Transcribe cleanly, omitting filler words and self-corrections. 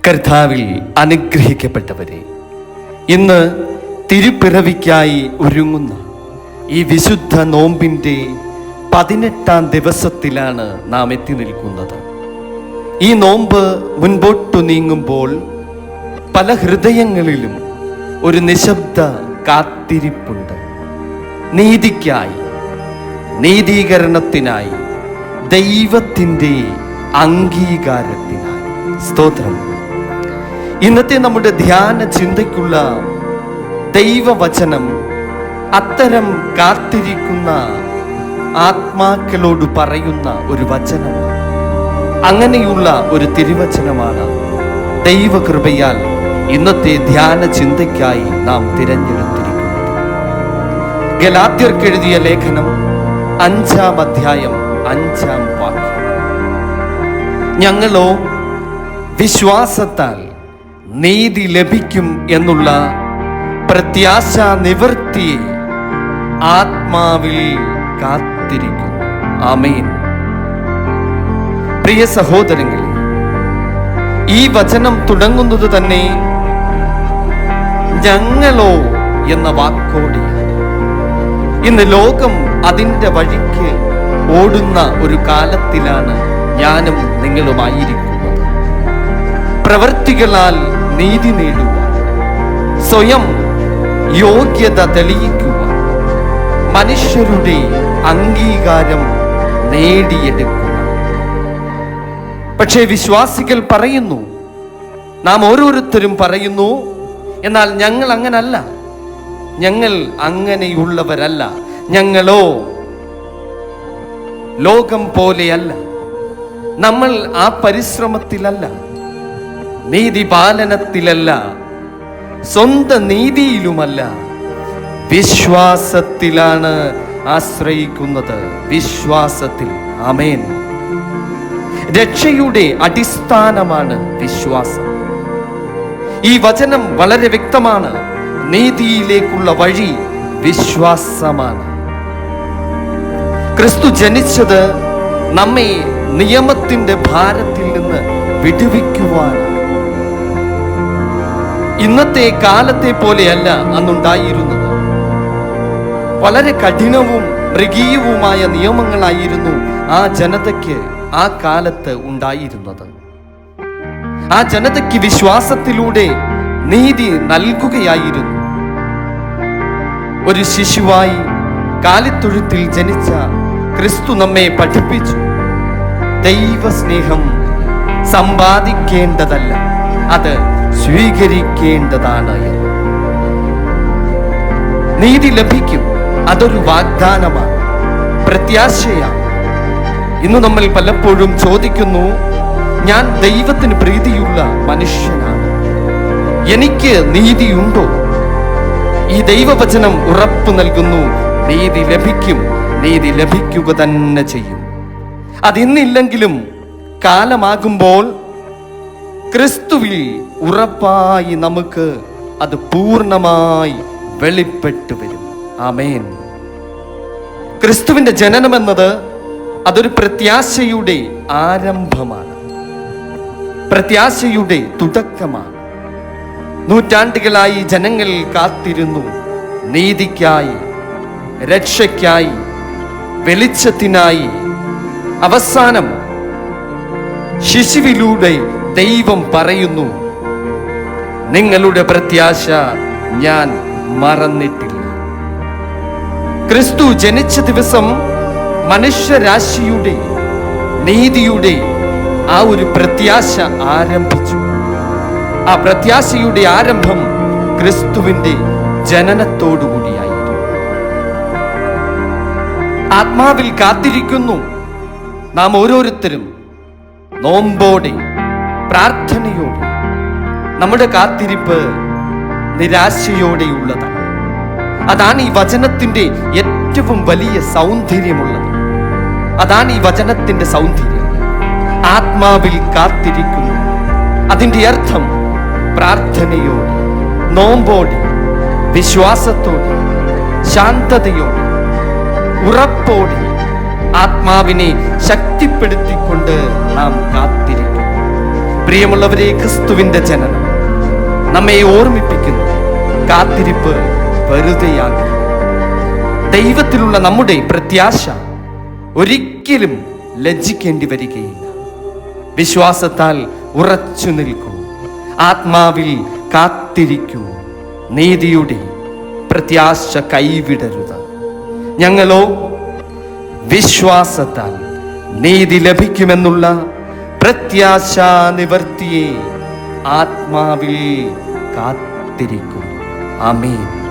കർത്താവിൽ അനുഗ്രഹിക്കപ്പെട്ടവരെ, ഇന്ന് തിരുപ്പിറവിക്കായി ഒരുങ്ങുന്ന ഈ വിശുദ്ധ നോമ്പിൻ്റെ 18-ാം ദിവസത്തിലാണ് നാം എത്തി നിൽക്കുന്നത്. ഈ നോമ്പ് മുൻപോട്ടു നീങ്ങുമ്പോൾ പല ഹൃദയങ്ങളിലും ഒരു നിശബ്ദ കാത്തിരിപ്പുണ്ട്. നീതിക്കായി, നീതീകരണത്തിനായി, ദൈവത്തിൻ്റെ അംഗീകാരത്തിനായി. സ്തോത്രം. ഇന്നത്തെ നമ്മുടെ ധ്യാന ചിന്തയ്ക്കുള്ള ദൈവവചനം അത്തരം കാത്തിരിക്കുന്ന ആത്മാക്കളോട് പറയുന്ന ഒരു വചനമാണ്. അങ്ങനെയുള്ള ഒരു തിരുവചനമാണ് ദൈവകൃപയാൽ ഇന്നത്തെ ധ്യാന ചിന്തയ്ക്കായി നാം തിരഞ്ഞെടുത്തിരിക്കുന്നത്. ഗലാത്യർക്ക് എഴുതിയ ലേഖനം 5-ാം അധ്യായം 5-ാം വാക്യം. ഞങ്ങളോ വിശ്വാസത്താൽ നീതി ലഭിക്കും എന്നുള്ള പ്രത്യാശ നിവൃത്തിയെ ആത്മാവിൽ കാത്തിരിക്കുന്നു. ആമേൻ. പ്രിയ സഹോദരങ്ങളെ, ഈ വചനം തുടങ്ങുന്നത് തന്നെ ഞങ്ങളോ എന്ന വാക്കോടെയാണ്. ഇന്ന് ലോകം അതിൻ്റെ വഴിക്ക് ഓടുന്ന ഒരു കാലത്തിലാണ് ഞാനും നിങ്ങളുമായിരിക്കുന്നത്. പ്രവൃത്തികളാൽ നീതി നേടുക, സ്വയം യോഗ്യത തെളിയിക്കുക, മനുഷ്യരുടെ അംഗീകാരം നേടിയെടുക്കുക. പക്ഷേ വിശ്വാസികൾ പറയുന്നു, നാം ഓരോരുത്തരും പറയുന്നു, എന്നാൽ ഞങ്ങൾ അങ്ങനല്ല, ഞങ്ങൾ അങ്ങനെയുള്ളവരല്ല, ഞങ്ങളോ ലോകം പോലെയല്ല, നമ്മൾ ആ പരിശ്രമത്തിലല്ല, നീതിപാലനത്തിലല്ല, സ്വന്തം നീതിയിലുമല്ല, വിശ്വാസത്തിലാണ് ആശ്രയിക്കുന്നത്. വിശ്വാസത്തിൽ. ആമേൻ. രക്ഷയുടെ അടിസ്ഥാനമാണ് വിശ്വാസം. ഈ വചനം വളരെ വ്യക്തമാണ്. നീതിയിലേക്കുള്ള വഴി വിശ്വാസമാണ്. ക്രിസ്തു ജനിച്ചത് നമ്മെ നിയമത്തിന്റെ ഭാരത്തിൽ നിന്ന് വിടുവിക്കുവാനാണ്. ഇന്നത്തെ കാലത്തെ പോലെയല്ല അന്നുണ്ടായിരുന്നത്. വളരെ കഠിനവും മൃഗീയവുമായ നിയമങ്ങളായിരുന്നു ആ ജനതയ്ക്ക് ആ കാലത്ത് ഉണ്ടായിരുന്നത്. ആ ജനതയ്ക്ക് വിശ്വാസത്തിലൂടെ നീതി നൽകുകയായിരുന്നു. ഒരു ശിശുവായി കാലിത്തൊഴുത്തിൽ ജനിച്ച ക്രിസ്തു നമ്മെ പഠിപ്പിച്ചു, ദൈവസ്നേഹം സമ്പാദിക്കേണ്ടതല്ല, അത് സ്വീകരിക്കേണ്ടതാണ് എന്ന്. നീതി ലഭിക്കും, അതൊരു വാഗ്ദാനമാണ്, പ്രത്യാശയാണ്. ഇന്ന് നമ്മൾ പലപ്പോഴും ചോദിക്കുന്നു, ഞാൻ ദൈവത്തിന് പ്രീതിയുള്ള മനുഷ്യനാണ്, എനിക്ക് നീതിയുണ്ടോ? ഈ ദൈവവചനം ഉറപ്പ് നൽകുന്നു, നീതി ലഭിക്കും, നീതി ലഭിക്കുക തന്നെ ചെയ്യും. അതിന്നില്ലെങ്കിലും കാലമാകുമ്പോൾ ക്രിസ്തുവിൽ ഉറപ്പായി നമുക്ക് അത് പൂർണ്ണമായി വെളിപ്പെട്ടു വരും. ആമേൻ. ക്രിസ്തുവിന്റെ ജനനമെന്നത് അതൊരു പ്രത്യാശയുടെ ആരംഭമാണ്, പ്രത്യാശയുടെ തുടക്കമാണ്. നൂറ്റാണ്ടുകളായി ജനങ്ങൾ കാത്തിരുന്നു നീതിക്കായി, രക്ഷയ്ക്കായി, വെളിച്ചത്തിനായി. അവസാനം ശിശുവിലൂടെ ദൈവം പറയുന്നു, നിങ്ങളുടെ പ്രത്യാശ ഞാൻ മറന്നിട്ടില്ല. ക്രിസ്തു ജനിച്ച ദിവസം മനുഷ്യരാശിയുടെ നീതിയുടെ ആ ഒരു പ്രത്യാശ ആരംഭിച്ചു. ആ പ്രത്യാശയുടെ ആരംഭം ക്രിസ്തുവിന്റെ ജനനത്തോടുകൂടിയായിരുന്നു. ആത്മാവിൽ കാത്തിരിക്കുന്നു നാം ഓരോരുത്തരും, നോമ്പോടെ, പ്രാർത്ഥനയോടെ. നമ്മുടെ കാത്തിരിപ്പ് നിരാശയോടെയുള്ളതാണ്. അതാണ് ഈ വചനത്തിന്റെ ഏറ്റവും വലിയ സൗന്ദര്യമുള്ളത്. അതാണ് ഈ വചനത്തിന്റെ സൗന്ദര്യം. ആത്മാവിൽ കാത്തിരിക്കുന്നു. അതിന്റെ അർത്ഥം പ്രാർത്ഥനയോടെ, നോമ്പോടെ, വിശ്വാസത്തോടെ, ശാന്തതയോടെ, ഉറപ്പോടെ, ആത്മാവിനെ ശക്തിപ്പെടുത്തിക്കൊണ്ട് നാം കാത്തിരിക്കുന്നു. പ്രിയമുള്ളവരെ, ക്രിസ്തുവിന്റെ ജനനം നമ്മെ ഓർമ്മിപ്പിക്കുന്നു, കാത്തിരിപ്പ് വെറുതെയാകില്ല. ദൈവത്തിലുള്ള നമ്മുടെ പ്രത്യാശ ഒരിക്കലും ലജ്ജിക്കേണ്ടി വരികയില്ല. വിശ്വാസത്താൽ ഉറച്ചു നിൽക്കൂ, ആത്മാവിൽ കാത്തിരിക്കൂ, നീതിയുടെ പ്രത്യാശ കൈവിടരുത്. ഞങ്ങളോ വിശ്വാസത്താൽ നീതി ലഭിക്കുമെന്നുള്ള പ്രത്യാശാ നിവർത്തിയെ ആത്മാവിൽ കാത്തിരിക്കും. ആമേൻ.